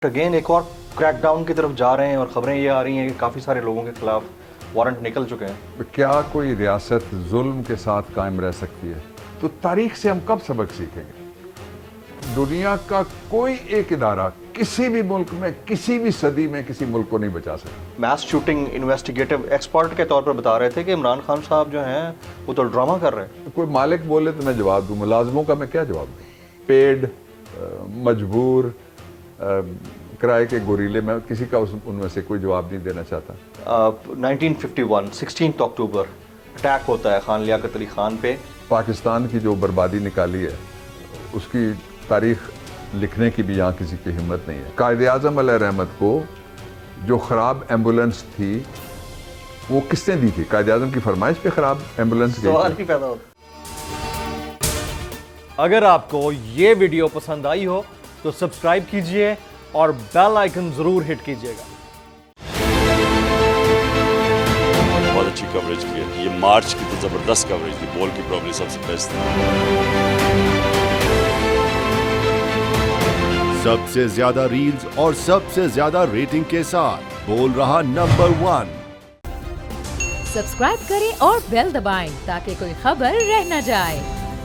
Again एक और crackdown की तरफ जा रहे हैं और ख़बरें ये आ रही हैं कि काफ़ी सारे लोगों के खिलाफ वारंट निकल चुके हैं। क्या कोई रियासत जुल्म के साथ कायम रह सकती है? तो तारीख से हम कब सबक सीखेंगे? दुनिया का कोई एक इदारा किसी भी मुल्क में किसी भी सदी में किसी मुल्क को नहीं बचा सकता। मैस शूटिंग इन्वेस्टिगेटिव एक्सपर्ट के तौर पर बता रहे थे कि इमरान खान साहब जो हैं वो तो ड्रामा कर रहे हैं। कोई मालिक बोले तो मैं जवाब दूँ, मुलाजमों का मैं क्या जवाब दूँ? पेड, मजबूर, किराए के गोरीले, मैं किसी का उनमें से कोई जवाब नहीं देना चाहता। 1951 16 अक्टूबर अटैक होता है खान लियाकत अली खान पे। पाकिस्तान की जो बर्बादी निकाली है उसकी तारीख लिखने की भी यहाँ किसी की हिम्मत नहीं है। कायद-ए-आज़म अलैहि रहमत को जो ख़राब एम्बुलेंस थी वो किसने दी थी? कायद-ए-आज़म की फरमाइश पे ख़राब एम्बुलेंस सवाल ही पैदा होता। अगर आपको ये वीडियो पसंद आई हो तो सब्सक्राइब कीजिए और बेल आइकन जरूर हिट कीजिएगा। बहुत अच्छी कवरेज की है। ये मार्च की तो जबरदस्त कवरेज थी, बॉल की प्रॉब्लम सबसे बेस्ट थी। सबसे ज्यादा रील्स और सबसे ज्यादा रेटिंग के साथ बोल रहा नंबर 1। सब्सक्राइब करें और बेल दबाएं ताकि कोई खबर रह न जाए।